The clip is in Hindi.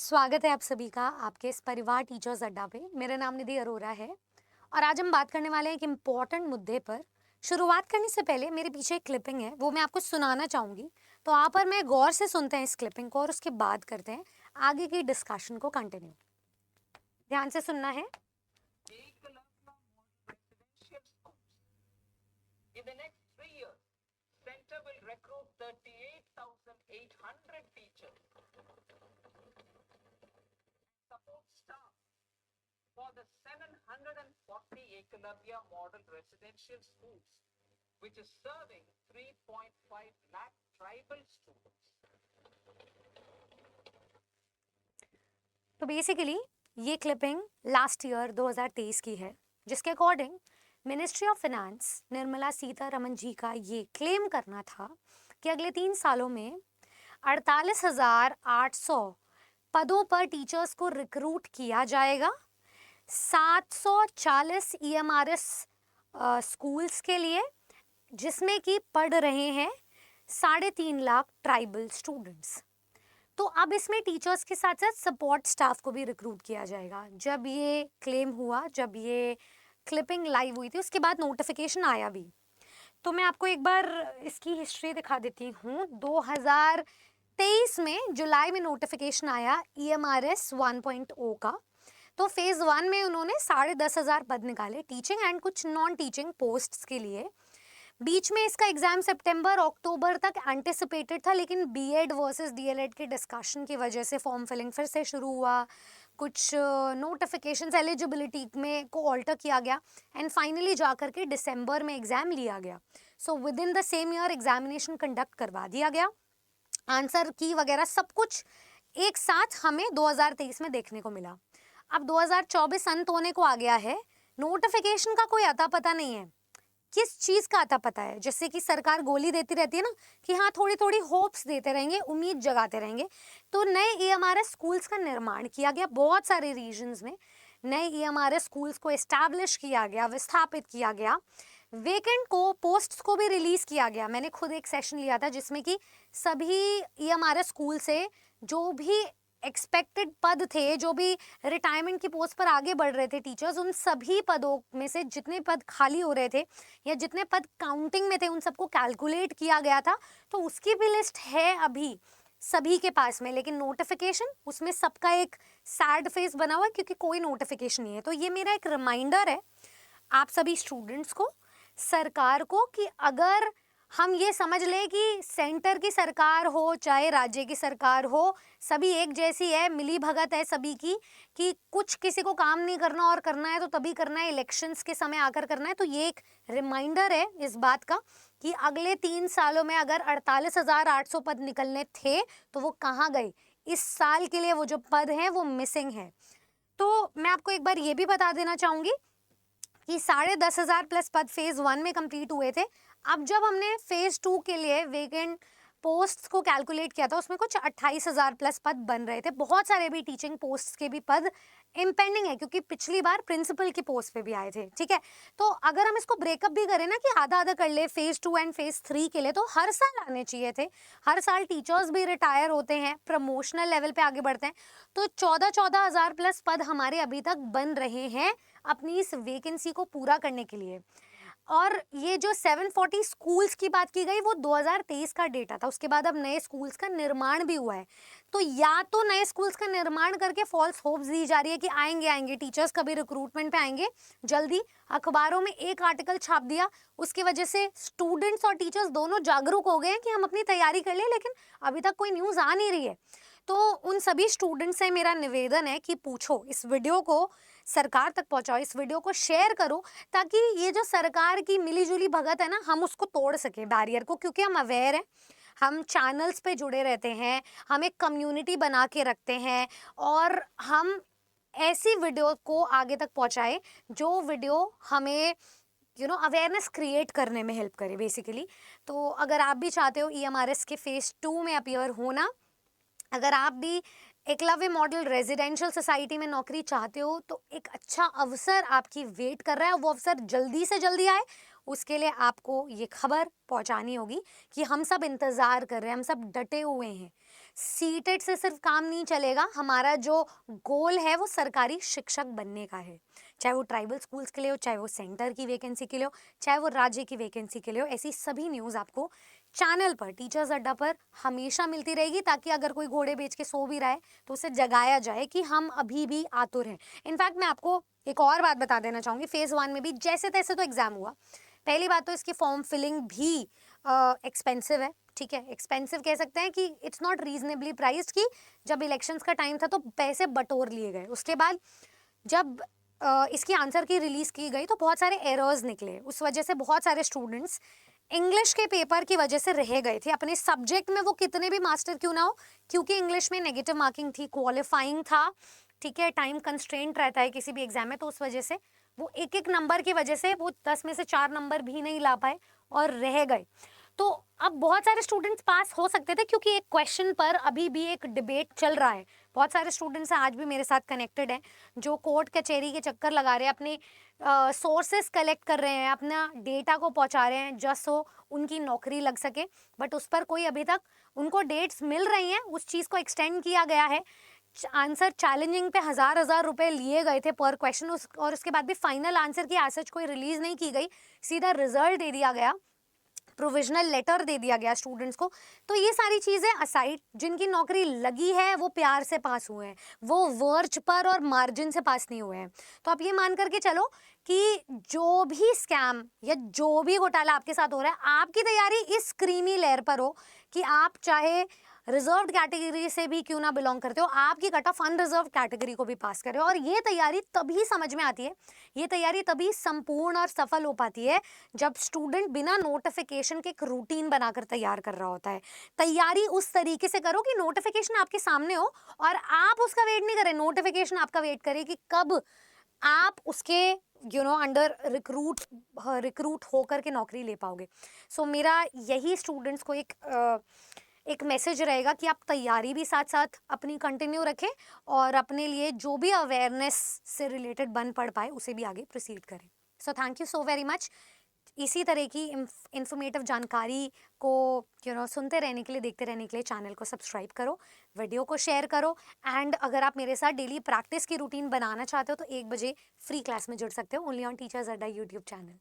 स्वागत है आप सभी का आपके इस परिवार टीचर्स अड्डा पे। मेरा नाम निधि अरोरा है और आज हम बात करने वाले हैं एक इम्पॉर्टेंट मुद्दे पर। शुरुआत करने से पहले मेरे पीछे एक क्लिपिंग है, वो मैं आपको सुनाना चाहूंगी। तो आप और मैं गौर से सुनते हैं इस क्लिपिंग को और उसके बाद करते हैं आगे की डिस्कशन को कंटिन्यू। ध्यान से सुनना है। In the next 3 years, Center will recruit 38,800 teachers, support staff for the 740 Ekalavya Model Residential Schools, which is serving 3.5 lakh tribal students. तो बेसिकली ये क्लिपिंग लास्ट ईयर 2023 की है, जिसके according ministry of finance Nirmala Sitharaman ji का ये क्लेम करना था कि अगले 3 सालों में 48,800 पदों पर टीचर्स को रिक्रूट किया जाएगा। 740 EMRS स्कूल्स के लिए, जिसमें कि पढ़ रहे हैं 3.5 लाख ट्राइबल स्टूडेंट्स। तो अब इसमें टीचर्स के साथ साथ सपोर्ट स्टाफ को भी रिक्रूट किया जाएगा। जब ये क्लेम हुआ, जब ये क्लिपिंग लाइव हुई थी, उसके बाद नोटिफिकेशन आया भी। तो मैं आपको एक बार इसकी हिस्ट्री दिखा देती हूँ। 2023 में जुलाई में नोटिफिकेशन आया EMRS 1.0 का। तो फेज 1 में उन्होंने 10,500 पद निकाले टीचिंग एंड कुछ नॉन टीचिंग पोस्ट्स के लिए। बीच में इसका एग्जाम सितंबर अक्टूबर तक एंटिसिपेटेड था, लेकिन बीएड वर्सेस डीएलएड के डिस्कशन की वजह से फॉर्म फिलिंग फिर से शुरू हुआ। कुछ नोटिफिकेशंस एलिजिबिलिटी में को ऑल्टर किया गया एंड फाइनली जाकर के दिसंबर में एग्जाम लिया गया। So with in the same year examination conduct करवा दिया गया। आंसर की वगैरह सब कुछ एक साथ हमें 2023 में देखने को मिला। अब 2024 अंत होने को आ गया है, नोटिफिकेशन का कोई अता पता नहीं है। किस चीज का अता पता है? जैसे कि सरकार गोली देती रहती है ना कि हाँ, थोड़ी थोड़ी होप्स देते रहेंगे, उम्मीद जगाते रहेंगे। तो नए EMRS स्कूल्स का निर्माण किया गया, बहुत सारे रीजन्स में नए EMRS स्कूल्स को एस्टैब्लिश किया गया, विस्थापित किया गया। वेकेंट को पोस्ट्स को भी रिलीज किया गया। मैंने खुद एक सेशन लिया था जिसमें कि सभी EMRS स्कूल से जो भी एक्सपेक्टेड पद थे, जो भी रिटायरमेंट की पोस्ट पर आगे बढ़ रहे थे टीचर्स, उन सभी पदों में से जितने पद खाली हो रहे थे या जितने पद काउंटिंग में थे, उन सबको कैलकुलेट किया गया था। तो उसकी भी लिस्ट है अभी सभी के पास में, लेकिन नोटिफिकेशन उसमें सबका एक सैड फेस बना हुआ है क्योंकि कोई नोटिफिकेशन नहीं है। तो ये मेरा एक रिमाइंडर है आप सभी स्टूडेंट्स को, सरकार को, कि अगर हम ये समझ लें कि सेंटर की सरकार हो चाहे राज्य की सरकार हो, सभी एक जैसी है, मिली भगत है सभी की, कि कुछ किसी को काम नहीं करना और करना है तो तभी करना है, इलेक्शंस के समय आकर करना है। तो ये एक रिमाइंडर है इस बात का कि अगले 3 सालों में अगर 48,800 पद निकलने थे तो वो कहाँ गए? इस साल के लिए वो जो पद हैं वो मिसिंग है। तो मैं आपको एक बार ये भी बता देना चाहूंगी कि 10,500 प्लस पद फेज 1 में कंप्लीट हुए थे। अब जब हमने फेज 2 के लिए वेकेंट पोस्ट्स को कैलकुलेट किया था, उसमें कुछ 28,000 प्लस पद बन रहे थे। बहुत सारे भी टीचिंग पोस्ट्स के भी पद इम्पेंडिंग है क्योंकि पिछली बार प्रिंसिपल की पोस्ट पे भी आए थे। ठीक है, तो अगर हम इसको ब्रेकअप भी करें ना कि आधा आधा कर ले फेज 2 एंड फेज 3 के लिए, तो हर साल आने चाहिए थे। हर साल टीचर्स भी रिटायर होते हैं, प्रमोशनल लेवल पे आगे बढ़ते हैं। तो 14,000 प्लस पद हमारे अभी तक बन रहे हैं अपनी इस वैकेंसी को पूरा करने के लिए। और ये जो 740 स्कूल्स की बात की गई वो 2023 का डेटा था। उसके बाद अब नए स्कूल्स का निर्माण भी हुआ है। तो या तो नए स्कूल्स का निर्माण करके फॉल्स होप्स दी जा रही है कि आएंगे टीचर्स कभी रिक्रूटमेंट पे आएंगे जल्दी, अखबारों में एक आर्टिकल छाप दिया, उसकी वजह से स्टूडेंट्स और टीचर्स दोनों जागरूक हो गए हैं कि हम अपनी तैयारी कर लें, लेकिन अभी तक कोई न्यूज़ आ नहीं रही है। तो उन सभी स्टूडेंट्स से मेरा निवेदन है कि पूछो, इस वीडियो को सरकार तक पहुंचाओ, इस वीडियो को शेयर करो, ताकि ये जो सरकार की मिलीजुली भगत है ना, हम उसको तोड़ सके बैरियर को, क्योंकि हम अवेयर हैं, हम चैनल्स पे जुड़े रहते हैं, हम एक कम्युनिटी बना के रखते हैं और हम ऐसी वीडियो को आगे तक पहुंचाए जो वीडियो हमें अवेयरनेस क्रिएट करने में हेल्प करे बेसिकली। तो अगर आप भी चाहते हो EMRS के फेज 2 में अपीयर होना, अगर आप भी एकलव्य मॉडल रेजिडेंशियल सोसाइटी में नौकरी चाहते हो, तो एक अच्छा अवसर आपकी वेट कर रहा है। वो अवसर जल्दी से जल्दी आए, उसके लिए आपको ये खबर पहुंचानी होगी कि हम सब इंतज़ार कर रहे हैं, हम सब डटे हुए हैं। सीटेट से सिर्फ काम नहीं चलेगा, हमारा जो गोल है वो सरकारी शिक्षक बनने का है, चाहे वो ट्राइबल स्कूल्स के लिए हो, चाहे वो सेंटर की वैकेंसी के लिए हो, चाहे वो राज्य की वैकेंसी के लिए हो। ऐसी सभी न्यूज़ आपको चैनल पर, टीचर्स अड्डा पर हमेशा मिलती रहेगी, ताकि अगर कोई घोड़े बेच के सो भी रहा है तो उसे जगाया जाए कि हम अभी भी आतुर हैं। इनफैक्ट मैं आपको एक और बात बता देना चाहूँगी, फेज़ 1 में भी जैसे तैसे तो एग्ज़ाम हुआ। पहली बात तो इसकी फॉर्म फिलिंग भी एक्सपेंसिव है, ठीक है, एक्सपेंसिव कह सकते हैं कि इट्स नॉट रीजनेबली प्राइस्ड, कि जब इलेक्शंस का टाइम था तो पैसे बटोर लिए गए। उसके बाद जब इसकी आंसर की रिलीज की गई तो बहुत सारे एरर्स निकले, उस वजह से बहुत सारे स्टूडेंट्स इंग्लिश के पेपर की वजह से रह गए थे अपने सब्जेक्ट में, वो कितने भी मास्टर क्यों ना हो, क्योंकि इंग्लिश में नेगेटिव मार्किंग थी, क्वालिफाइंग था, ठीक है, टाइम कंस्ट्रेंट रहता है किसी भी एग्जाम में, तो उस वजह से वो एक एक नंबर की वजह से वो 10 में से 4 नंबर भी नहीं ला पाए और रह गए। तो अब बहुत सारे स्टूडेंट्स पास हो सकते थे, क्योंकि एक क्वेश्चन पर अभी भी एक डिबेट चल रहा है। बहुत सारे स्टूडेंट्स आज भी मेरे साथ कनेक्टेड हैं, जो कोर्ट कचहरी के चक्कर लगा रहे हैं, अपने सोर्सेस कलेक्ट कर रहे हैं, अपना डेटा को पहुंचा रहे हैं जस्ट सो उनकी नौकरी लग सके, बट उस पर कोई अभी तक उनको डेट्स मिल रही हैं, उस चीज़ को एक्सटेंड किया गया है। आंसर चैलेंजिंग पे हजार रुपए लिए गए थे पर क्वेश्चन, और उसके बाद भी फाइनल आंसर की एज सच कोई रिलीज नहीं की गई, सीधा रिजल्ट दे दिया गया, प्रोविजनल लेटर दे दिया गया स्टूडेंट्स को। तो ये सारी चीज़ें असाइड, जिनकी नौकरी लगी है वो प्यार से पास हुए हैं, वो वर्च पर और मार्जिन से पास नहीं हुए हैं। तो आप ये मान करके चलो कि जो भी स्कैम या जो भी घोटाला आपके साथ हो रहा है, आपकी तैयारी इस क्रीमी लेयर पर हो कि आप चाहे रिजर्व्ड कैटेगरी से भी क्यों ना बिलोंग करते हो, आपकी कट ऑफ अनरिजर्व कैटेगरी को भी पास करे। और ये तैयारी तभी समझ में आती है, ये तैयारी तभी संपूर्ण और सफल हो पाती है जब स्टूडेंट बिना नोटिफिकेशन के एक रूटीन बनाकर तैयार कर रहा होता है। तैयारी उस तरीके से करो कि नोटिफिकेशन आपके सामने हो और आप उसका वेट नहीं करें, नोटिफिकेशन आपका वेट करे कि कब आप उसके अंडर रिक्रूट होकर के नौकरी ले पाओगे। सो मेरा यही स्टूडेंट्स को एक मैसेज रहेगा कि आप तैयारी भी साथ साथ अपनी कंटिन्यू रखें और अपने लिए जो भी अवेयरनेस से रिलेटेड बन पड़ पाए उसे भी आगे प्रोसीड करें। So thank you so very much. इसी तरह की इंफॉर्मेटिव जानकारी को सुनते रहने के लिए, देखते रहने के लिए चैनल को सब्सक्राइब करो, वीडियो को शेयर करो, एंड अगर आप मेरे साथ डेली प्रैक्टिस की रूटीन बनाना चाहते हो तो 1 बजे फ्री क्लास में जुड़ सकते हो, ओनली ऑन टीचर्स अड्डा यूट्यूब चैनल।